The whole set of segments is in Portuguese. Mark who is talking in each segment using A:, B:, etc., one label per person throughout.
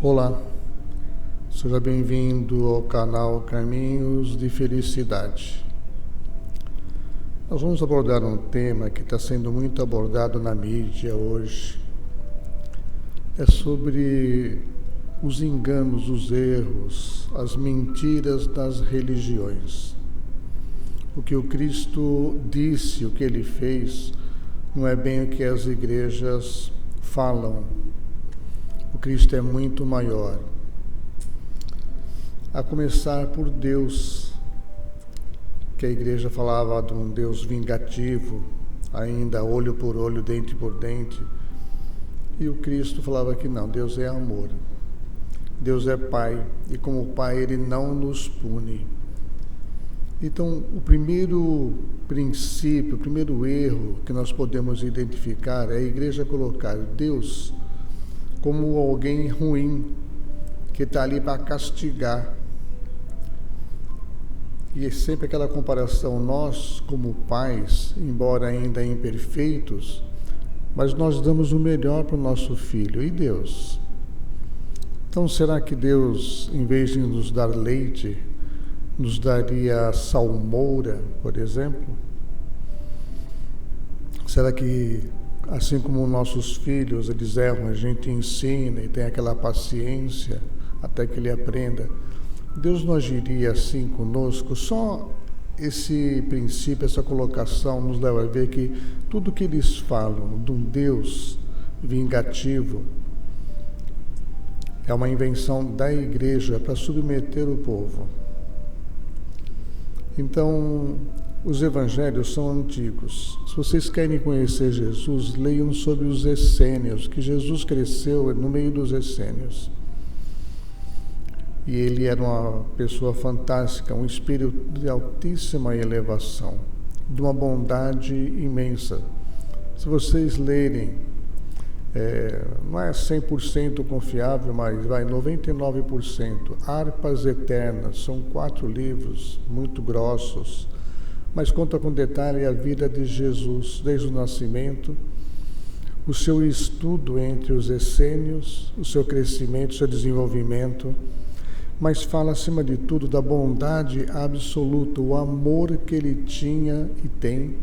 A: Olá, seja bem-vindo ao canal Caminhos de Felicidade. Nós vamos abordar um tema que está sendo muito abordado na mídia hoje. É sobre os enganos, os erros, as mentiras das religiões. O que o Cristo disse, o que ele fez, não é bem o que as igrejas falam. O Cristo é muito maior. A começar por Deus, que a igreja falava de um Deus vingativo, ainda olho por olho, dente por dente. E o Cristo falava que não, Deus é amor. Deus é Pai, e como Pai Ele não nos pune. Então, o primeiro princípio, o primeiro erro que nós podemos identificar é a igreja colocar Deus como alguém ruim, que está ali para castigar. E é sempre aquela comparação, nós como pais, embora ainda imperfeitos, mas nós damos o melhor para o nosso filho. E Deus? Então será que Deus, em vez de nos dar leite, nos daria salmoura, por exemplo? Será que, assim como nossos filhos, eles erram, a gente ensina e tem aquela paciência até que ele aprenda, Deus não agiria assim conosco? Só esse princípio, essa colocação nos leva a ver que tudo que eles falam de um Deus vingativo é uma invenção da igreja para submeter o povo. Então, os evangelhos são antigos. Se vocês querem conhecer Jesus, leiam sobre os essênios, que Jesus cresceu no meio dos essênios. E ele era uma pessoa fantástica, um espírito de altíssima elevação, de uma bondade imensa. Se vocês lerem, não é 100% confiável, mas vai 99%. Harpas Eternas, são 4 livros muito grossos, mas conta com detalhe a vida de Jesus, desde o nascimento, o seu estudo entre os essênios, o seu crescimento, o seu desenvolvimento, mas fala acima de tudo da bondade absoluta, o amor que ele tinha e tem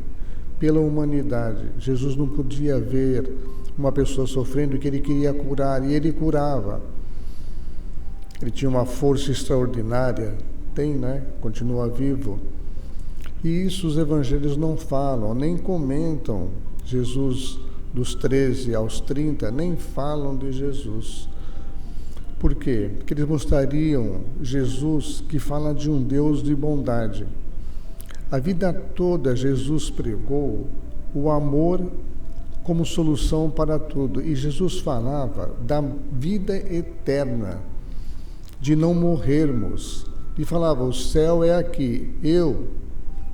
A: pela humanidade. Jesus não podia ver uma pessoa sofrendo que ele queria curar, e ele curava. Ele tinha uma força extraordinária, continua vivo. E isso os evangelhos não falam, nem comentam Jesus dos 13 aos 30, nem falam de Jesus. Por quê? Porque eles mostrariam Jesus que fala de um Deus de bondade. A vida toda Jesus pregou o amor como solução para tudo. E Jesus falava da vida eterna, de não morrermos. E falava, o céu é aqui, eu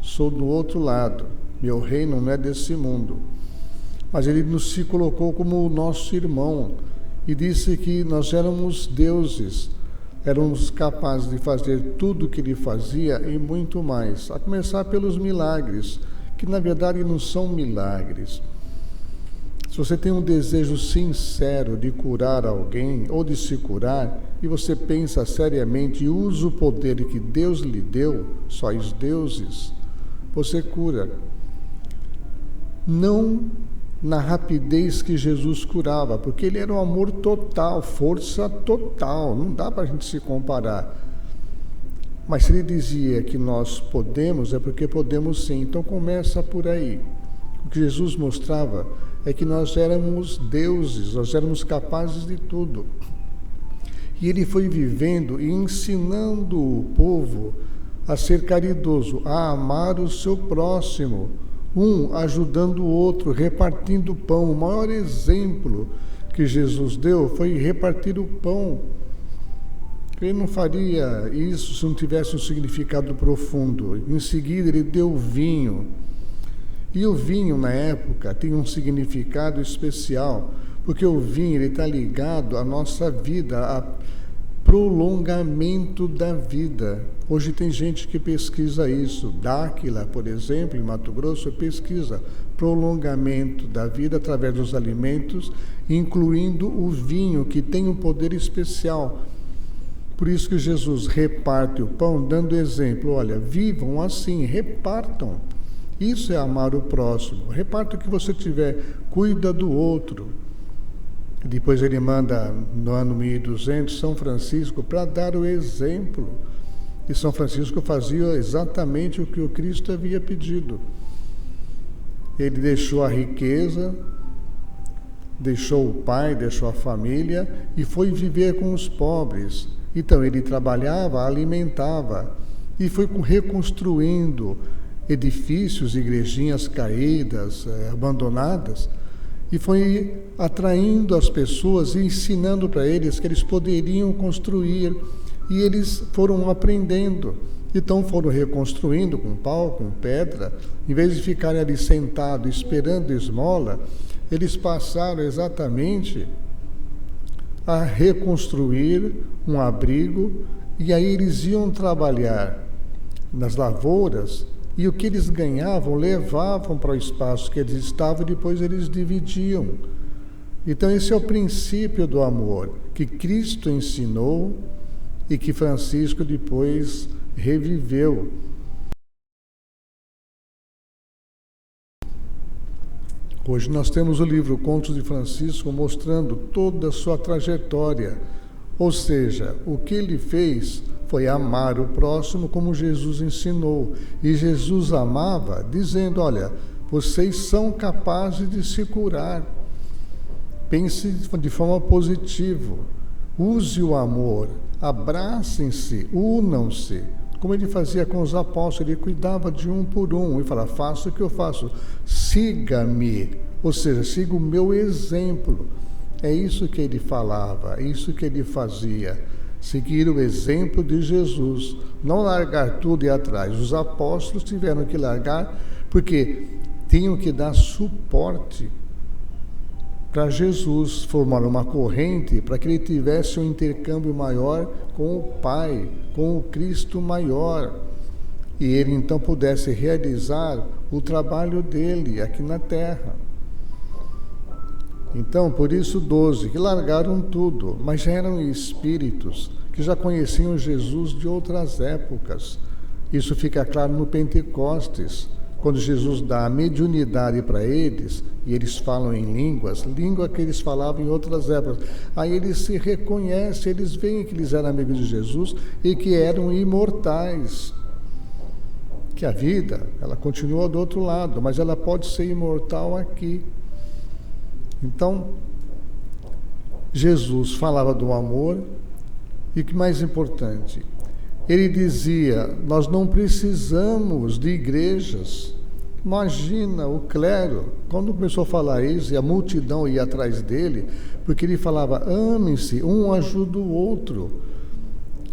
A: sou do outro lado, meu reino não é desse mundo. Mas ele nos se colocou como o nosso irmão e disse que nós éramos deuses, éramos capazes de fazer tudo o que ele fazia e muito mais, a começar pelos milagres, que na verdade não são milagres. Se você tem um desejo sincero de curar alguém ou de se curar, e você pensa seriamente e usa o poder que Deus lhe deu, sois deuses, você cura. Não na rapidez que Jesus curava, porque ele era um amor total, força total, não dá para a gente se comparar. Mas se ele dizia que nós podemos, é porque podemos sim. Então começa por aí. O que Jesus mostrava é que nós éramos deuses, nós éramos capazes de tudo. E ele foi vivendo e ensinando o povo a ser caridoso, a amar o seu próximo, um ajudando o outro, repartindo o pão. O maior exemplo que Jesus deu foi repartir o pão. Ele não faria isso se não tivesse um significado profundo. Em seguida, ele deu o vinho. E o vinho, na época, tem um significado especial, porque o vinho está ligado à nossa vida, prolongamento da vida. Hoje tem gente que pesquisa isso. Dáquila, por exemplo, em Mato Grosso, pesquisa prolongamento da vida através dos alimentos, incluindo o vinho, que tem um poder especial. Por isso que Jesus reparte o pão, dando exemplo. Olha, vivam assim, repartam. Isso é amar o próximo. Reparta o que você tiver, cuida do outro. Depois ele manda, no ano 1200, São Francisco para dar o exemplo. E São Francisco fazia exatamente o que o Cristo havia pedido. Ele deixou a riqueza, deixou o pai, deixou a família e foi viver com os pobres. Então ele trabalhava, alimentava e foi reconstruindo edifícios, igrejinhas caídas, abandonadas, e foi atraindo as pessoas e ensinando para eles que eles poderiam construir, e eles foram aprendendo. Então foram reconstruindo com pau, com pedra. Em vez de ficarem ali sentados esperando esmola, eles passaram exatamente a reconstruir um abrigo, e aí eles iam trabalhar nas lavouras, e o que eles ganhavam levavam para o espaço que eles estavam e depois eles dividiam. Então esse é o princípio do amor que Cristo ensinou e que Francisco depois reviveu. Hoje nós temos o livro Contos de Francisco mostrando toda a sua trajetória, ou seja, o que ele fez foi amar o próximo como Jesus ensinou. E Jesus amava dizendo, olha, vocês são capazes de se curar. Pense de forma positiva. Use o amor. Abracem-se, unam-se. Como ele fazia com os apóstolos, ele cuidava de um por um. E falava, faça o que eu faço. Siga-me. Ou seja, siga o meu exemplo. É isso que ele falava, é isso que ele fazia. Seguir o exemplo de Jesus, não largar tudo e ir atrás. Os apóstolos tiveram que largar porque tinham que dar suporte para Jesus, formar uma corrente para que ele tivesse um intercâmbio maior com o Pai, com o Cristo maior, e ele então pudesse realizar o trabalho dele aqui na terra. Então, por isso 12, que largaram tudo, mas já eram espíritos que já conheciam Jesus de outras épocas. Isso fica claro no Pentecostes, quando Jesus dá a mediunidade para eles, e eles falam em línguas, língua que eles falavam em outras épocas. Aí eles se reconhecem, eles veem que eles eram amigos de Jesus e que eram imortais. Que a vida, ela continua do outro lado, mas ela pode ser imortal aqui. Então, Jesus falava do amor e o que mais importante, ele dizia, nós não precisamos de igrejas. Imagina o clero, quando começou a falar isso, e a multidão ia atrás dele, porque ele falava, amem-se, um ajuda o outro.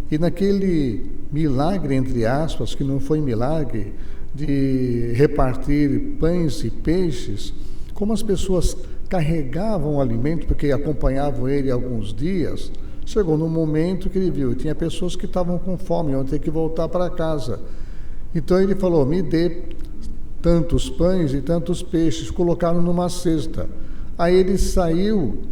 A: E naquele milagre, entre aspas, que não foi milagre, de repartir pães e peixes, como as pessoas carregavam o alimento, porque acompanhavam ele alguns dias, chegou num momento que ele viu, tinha pessoas que estavam com fome, iam ter que voltar para casa. Então ele falou, me dê tantos pães e tantos peixes, colocaram numa cesta. Aí ele saiu,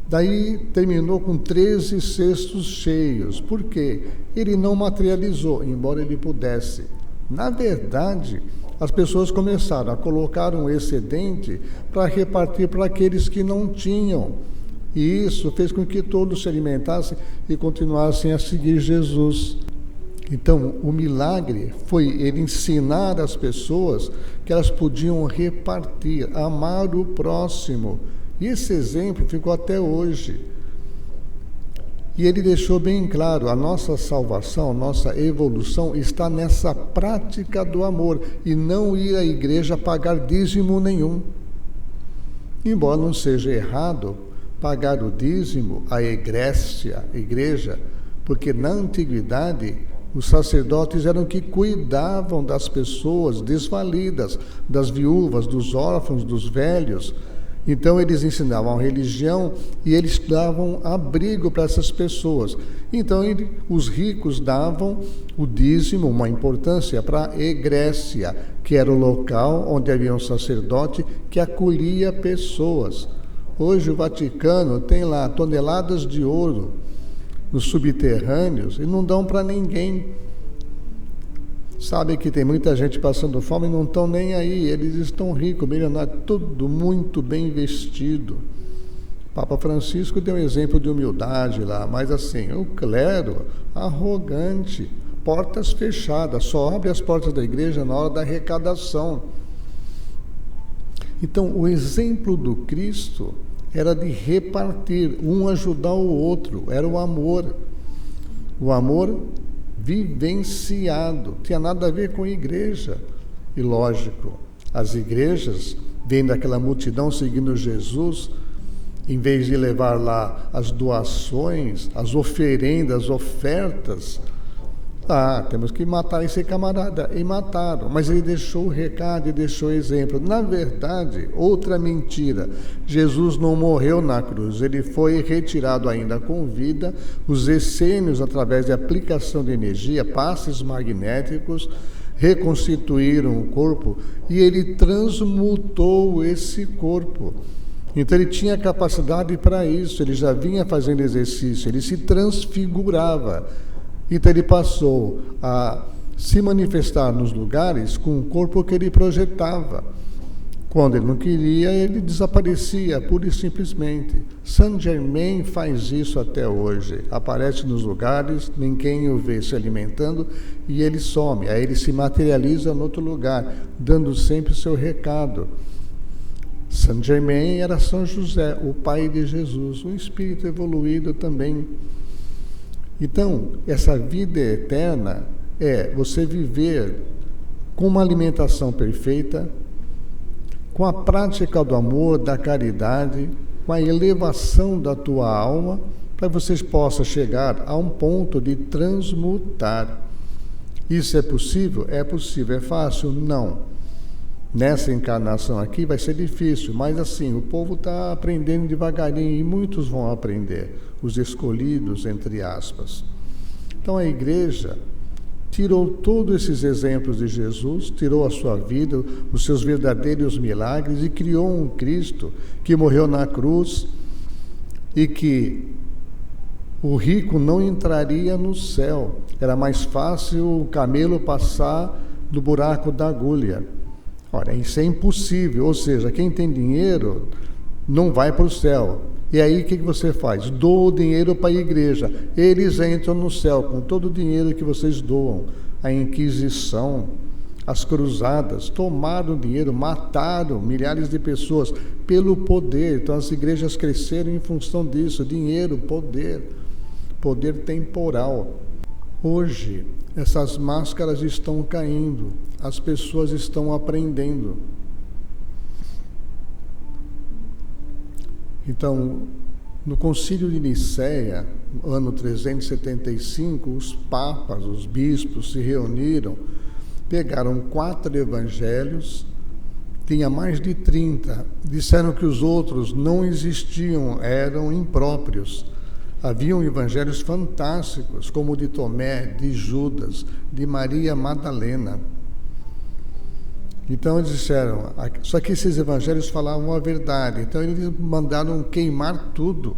A: daí terminou com 13 cestos cheios. Por quê? Ele não materializou, embora ele pudesse. Na verdade, as pessoas começaram a colocar um excedente para repartir para aqueles que não tinham. E isso fez com que todos se alimentassem e continuassem a seguir Jesus. Então, o milagre foi ele ensinar as pessoas que elas podiam repartir, amar o próximo. E esse exemplo ficou até hoje. E ele deixou bem claro, a nossa salvação, a nossa evolução está nessa prática do amor e não ir à igreja pagar dízimo nenhum. Embora não seja errado pagar o dízimo, a egrécia, igreja, porque na antiguidade os sacerdotes eram que cuidavam das pessoas desvalidas, das viúvas, dos órfãos, dos velhos. Então eles ensinavam a religião e eles davam abrigo para essas pessoas. Então os ricos davam o dízimo, uma importância para a egrécia, que era o local onde havia um sacerdote que acolhia pessoas. Hoje o Vaticano tem lá toneladas de ouro nos subterrâneos e não dão para ninguém. Sabe que tem muita gente passando fome e não estão nem aí, eles estão ricos, milionários, tudo muito bem vestido. Papa Francisco deu um exemplo de humildade lá, mas assim, o clero arrogante, portas fechadas, só abre as portas da igreja na hora da arrecadação. Então, o exemplo do Cristo era de repartir, um ajudar o outro, era o amor. O amor vivenciado, tinha nada a ver com igreja. E lógico, as igrejas, vendo aquela multidão seguindo Jesus, em vez de levar lá as doações, as oferendas, as ofertas, temos que matar esse camarada, e mataram, mas ele deixou o recado e deixou o exemplo. Na verdade, outra mentira, Jesus não morreu na cruz, ele foi retirado ainda com vida, os essênios, através de aplicação de energia, passes magnéticos, reconstituíram o corpo e ele transmutou esse corpo. Então ele tinha capacidade para isso, ele já vinha fazendo exercício, ele se transfigurava. Então ele passou a se manifestar nos lugares com o corpo que ele projetava. Quando ele não queria, ele desaparecia, pura e simplesmente. Saint Germain faz isso até hoje. Aparece nos lugares, ninguém o vê se alimentando e ele some. Aí ele se materializa no outro lugar, dando sempre o seu recado. Saint Germain era São José, o pai de Jesus, um espírito evoluído também. Então, essa vida eterna é você viver com uma alimentação perfeita, com a prática do amor, da caridade, com a elevação da tua alma, para que vocês possam chegar a um ponto de transmutar. Isso é possível? É possível. É fácil? Não. Nessa encarnação aqui vai ser difícil, mas assim, o povo está aprendendo devagarinho e muitos vão aprender, os escolhidos, entre aspas. Então a igreja tirou todos esses exemplos de Jesus, tirou a sua vida, os seus verdadeiros milagres e criou um Cristo que morreu na cruz e que o rico não entraria no céu. Era mais fácil o camelo passar do buraco da agulha. Ora, isso é impossível, ou seja, quem tem dinheiro não vai para o céu. E aí o que você faz? Doa o dinheiro para a igreja. Eles entram no céu com todo o dinheiro que vocês doam. A Inquisição, as cruzadas, tomaram dinheiro, mataram milhares de pessoas pelo poder. Então as igrejas cresceram em função disso, dinheiro, poder temporal. Hoje, essas máscaras estão caindo, as pessoas estão aprendendo. Então, no Concílio de Nicéia, ano 375, os papas, os bispos se reuniram, pegaram 4 evangelhos, tinha mais de 30, disseram que os outros não existiam, eram impróprios. Haviam evangelhos fantásticos, como o de Tomé, de Judas, de Maria Madalena. Então eles disseram, só que esses evangelhos falavam a verdade, então eles mandaram queimar tudo.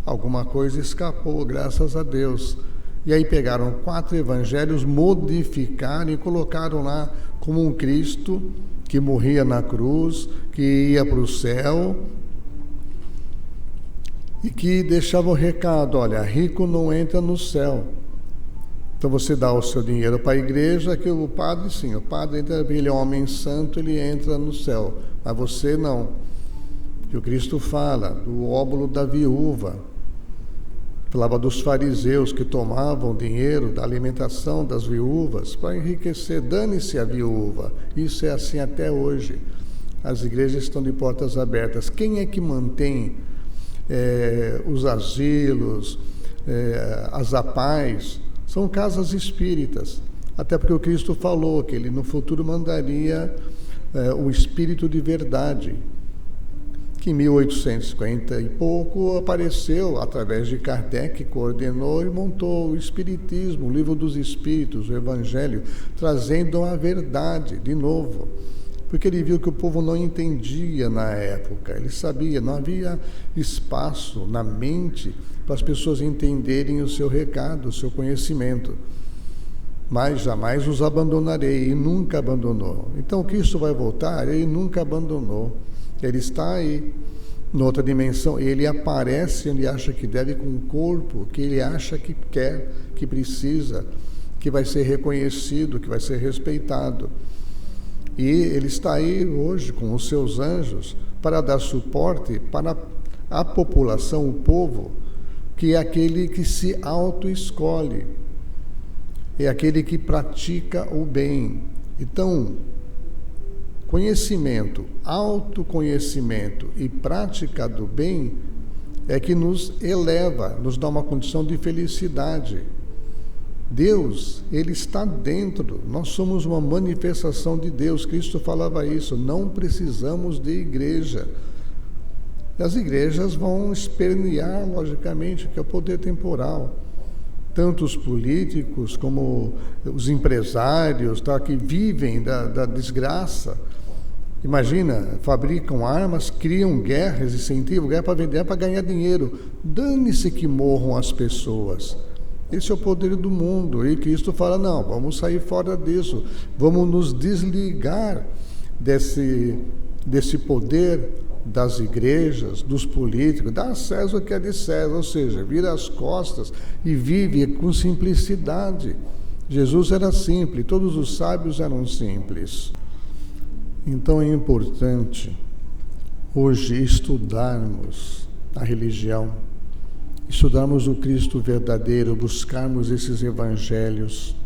A: Alguma coisa escapou, graças a Deus. E aí pegaram 4 evangelhos, modificaram e colocaram lá como um Cristo que morria na cruz, que ia para o céu, e que deixava o recado, olha, rico não entra no céu. Então você dá o seu dinheiro para a igreja, que o padre, sim, o padre entra, ele é um homem santo, ele entra no céu, mas você não. Que o Cristo fala do óbolo da viúva, falava dos fariseus que tomavam dinheiro da alimentação das viúvas para enriquecer, dane-se a viúva. Isso é assim até hoje. As igrejas estão de portas abertas. Quem é que mantém os asilos, as APAES? São casas espíritas, até porque o Cristo falou que ele no futuro mandaria o Espírito de verdade, que em 1850 e pouco apareceu através de Kardec, que coordenou e montou o Espiritismo, o Livro dos Espíritos, o Evangelho, trazendo a verdade de novo. Porque ele viu que o povo não entendia na época, ele sabia, não havia espaço na mente para as pessoas entenderem o seu recado, o seu conhecimento. Mas jamais os abandonarei, e nunca abandonou. Então Cristo vai voltar, ele nunca abandonou. Ele está aí, noutra dimensão, ele aparece onde acha que deve, com um corpo que ele acha que quer, que precisa, que vai ser reconhecido, que vai ser respeitado. E ele está aí hoje com os seus anjos para dar suporte para a população, o povo, que é aquele que se auto-escolhe, é aquele que pratica o bem. Então, conhecimento, autoconhecimento e prática do bem é que nos eleva, nos dá uma condição de felicidade. Deus, ele está dentro, nós somos uma manifestação de Deus. Cristo falava isso, não precisamos de igreja. As igrejas vão espernear, logicamente, que é o poder temporal. Tanto os políticos como os empresários, tá, que vivem da desgraça. Imagina, fabricam armas, criam guerras, incentivam guerra para vender, para ganhar dinheiro. Dane-se que morram as pessoas. Esse é o poder do mundo. E Cristo fala, não, vamos sair fora disso. Vamos nos desligar desse poder das igrejas, dos políticos. Dá a César o que é de César, ou seja, vira as costas e vive com simplicidade. Jesus era simples, todos os sábios eram simples. Então é importante hoje estudarmos a religião, estudarmos o Cristo verdadeiro, buscarmos esses evangelhos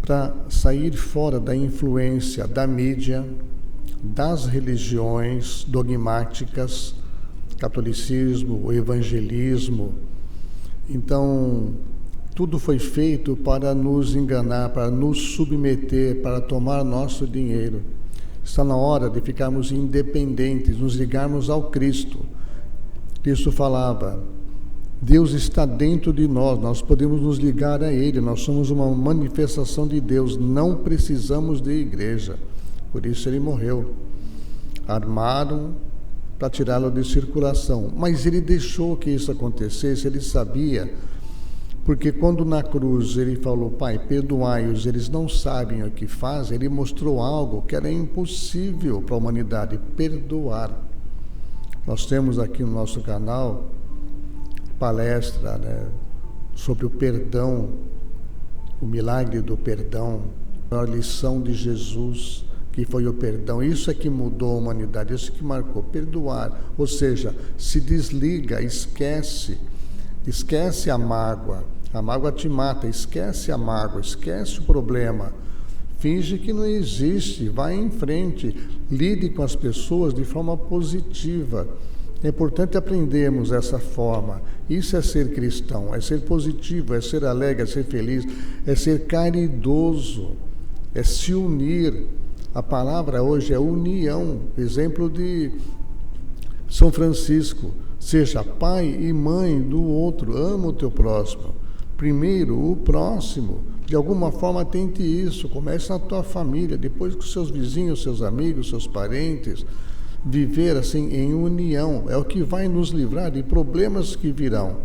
A: para sair fora da influência da mídia, das religiões dogmáticas, catolicismo, o evangelismo. Então, tudo foi feito para nos enganar, para nos submeter, para tomar nosso dinheiro. Está na hora de ficarmos independentes, nos ligarmos ao Cristo. Cristo falava, Deus está dentro de nós, nós podemos nos ligar a Ele, nós somos uma manifestação de Deus, não precisamos de igreja. Por isso ele morreu. Armaram para tirá-lo de circulação. Mas ele deixou que isso acontecesse, ele sabia. Porque quando na cruz ele falou, Pai, perdoai-os, eles não sabem o que fazem, ele mostrou algo que era impossível para a humanidade, perdoar. Nós temos aqui no nosso canal palestra, né, sobre o perdão, o milagre do perdão, a lição de Jesus, que foi o perdão. Isso é que mudou a humanidade, isso que marcou, perdoar, ou seja, se desliga, esquece a mágoa te mata, esquece a mágoa, esquece o problema, finge que não existe, vai em frente, lide com as pessoas de forma positiva. É importante aprendermos essa forma. Isso é ser cristão, é ser positivo, é ser alegre, é ser feliz, é ser caridoso, é se unir. A palavra hoje é união, exemplo de São Francisco. Seja pai e mãe do outro, ama o teu próximo. Primeiro o próximo, de alguma forma tente isso, comece na tua família, depois com seus vizinhos, seus amigos, seus parentes. Viver assim em união é o que vai nos livrar de problemas que virão.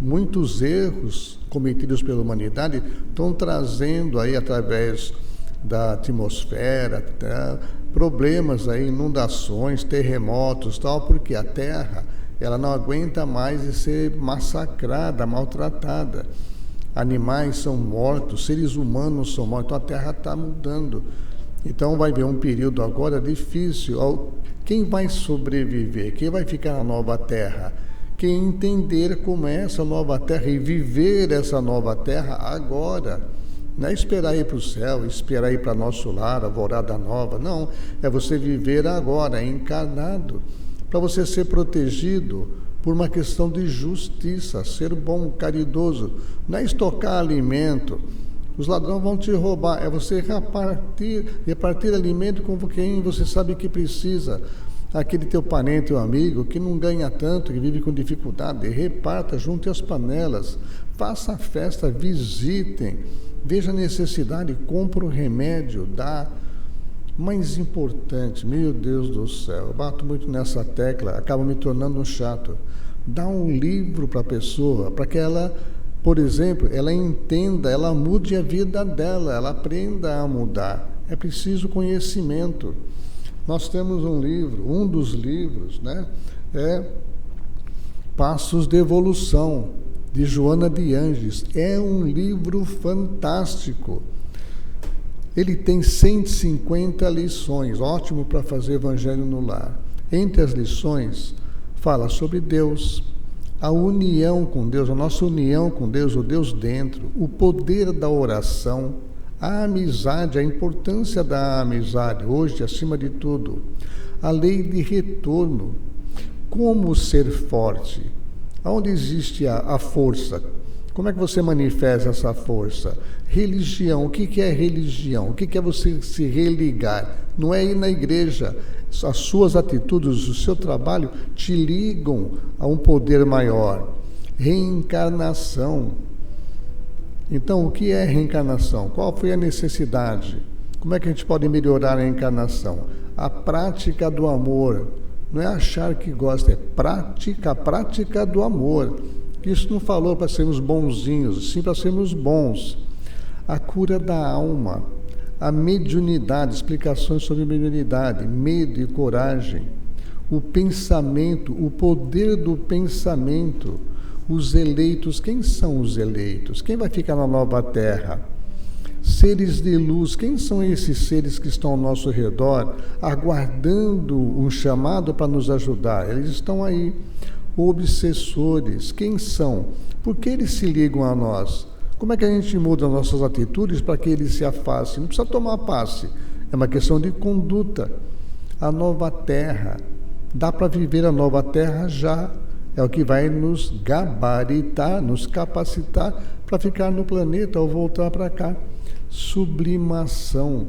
A: Muitos erros cometidos pela humanidade estão trazendo aí, através da atmosfera, problemas aí, inundações, terremotos, tal, porque a Terra, ela não aguenta mais de ser massacrada, maltratada. Animais são mortos, seres humanos são mortos, então a Terra está mudando. Então vai haver um período agora difícil. Quem vai sobreviver? Quem vai ficar na nova Terra? Quem entender como é essa nova Terra e viver essa nova Terra agora. Não é esperar ir para o céu, esperar ir para nosso lar, alvorada nova. Não, é você viver agora, encarnado, para você ser protegido por uma questão de justiça, ser bom, caridoso. Não é estocar alimento. Os ladrões vão te roubar. É você repartir alimento com quem você sabe que precisa. aquele teu parente ou amigo que não ganha tanto, que vive com dificuldade, reparta, junte as panelas, faça a festa, visitem, veja a necessidade, compra o remédio, dá. Mais importante, meu Deus do céu, eu bato muito nessa tecla, acaba me tornando um chato. Dá um livro para a pessoa, para que ela, por exemplo, ela entenda, ela mude a vida dela, ela aprenda a mudar. É preciso conhecimento. Nós temos um livro, um dos livros, né, é Passos de Evolução, de Joana de Ângeles. É um livro fantástico. Ele tem 150 lições, ótimo para fazer evangelho no lar. Entre as lições, fala sobre Deus, a união com Deus, a nossa união com Deus, o Deus dentro, o poder da oração, a amizade, a importância da amizade, hoje, acima de tudo, a lei de retorno, como ser forte, onde existe a força, como é que você manifesta essa força? Religião, o que é religião? O que é você se religar? Não é ir na igreja, as suas atitudes, o seu trabalho te ligam a um poder maior. Reencarnação. Então, o que é reencarnação? Qual foi a necessidade? Como é que a gente pode melhorar a encarnação? A prática do amor. Não é achar que gosta, é a prática do amor. Isso não falou para sermos bonzinhos, sim para sermos bons. A cura da alma, a mediunidade, explicações sobre mediunidade, medo e coragem, o pensamento, o poder do pensamento. Os eleitos, quem são os eleitos? Quem vai ficar na nova terra? Seres de luz, quem são esses seres que estão ao nosso redor, aguardando um chamado para nos ajudar? Eles estão aí. Obsessores, quem são? Por que eles se ligam a nós? Como é que a gente muda nossas atitudes para que eles se afastem? Não precisa tomar passe, é uma questão de conduta. A nova terra, dá para viver a nova terra já. É o que vai nos gabaritar, nos capacitar para ficar no planeta ou voltar para cá. Sublimação,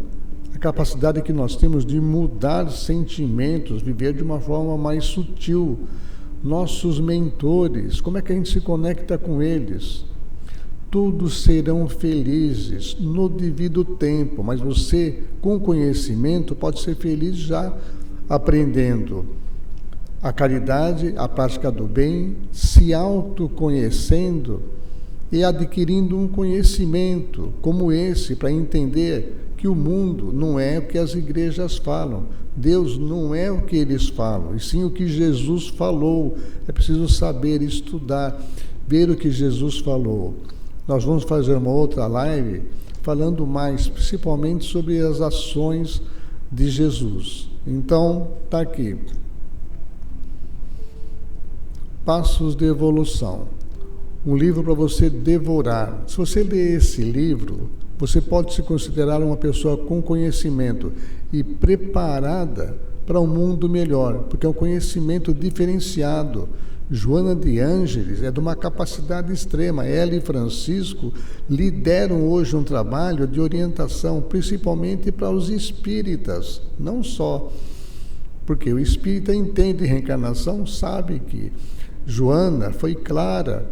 A: a capacidade que nós temos de mudar sentimentos, viver de uma forma mais sutil. Nossos mentores, como é que a gente se conecta com eles? Todos serão felizes no devido tempo, mas você, com conhecimento, pode ser feliz já aprendendo a caridade, a prática do bem, se autoconhecendo e adquirindo um conhecimento como esse para entender que o mundo não é o que as igrejas falam, Deus não é o que eles falam, e sim o que Jesus falou. É preciso saber estudar, ver o que Jesus falou. Nós vamos fazer uma outra live falando mais, principalmente sobre as ações de Jesus. Então, está aqui. Passos de Evolução, um livro para você devorar. Se você ler esse livro, você pode se considerar uma pessoa com conhecimento e preparada para um mundo melhor, porque é um conhecimento diferenciado. Joana de Ângeles é de uma capacidade extrema. Ela e Francisco lideram hoje um trabalho de orientação, principalmente para os espíritas, não só, porque o espírita entende reencarnação, sabe que Joana foi clara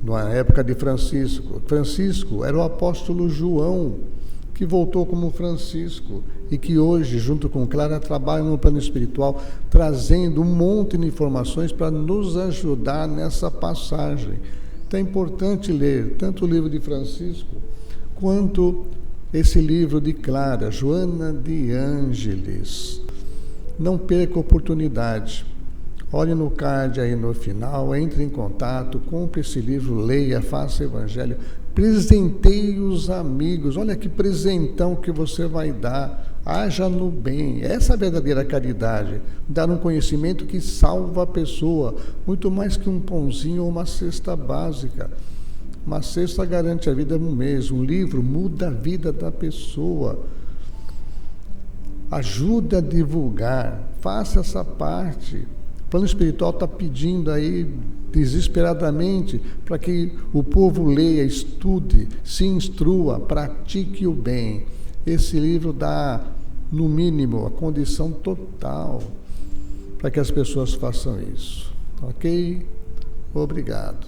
A: na época de Francisco. Francisco era o apóstolo João, que voltou como Francisco e que hoje, junto com Clara, trabalha no plano espiritual, trazendo um monte de informações para nos ajudar nessa passagem. Então é importante ler tanto o livro de Francisco quanto esse livro de Clara, Joana de Ângeles. Não perca a oportunidade. Olhe no card aí no final, entre em contato, compre esse livro, leia, faça evangelho, presenteie os amigos. Olha que presentão que você vai dar, haja no bem. Essa é a verdadeira caridade, dar um conhecimento que salva a pessoa, muito mais que um pãozinho ou uma cesta básica. Uma cesta garante a vida no mês, um livro muda a vida da pessoa. Ajuda a divulgar, faça essa parte. O plano espiritual está pedindo aí desesperadamente para que o povo leia, estude, se instrua, pratique o bem. Esse livro dá no mínimo, a condição total para que as pessoas façam isso. Ok? Obrigado.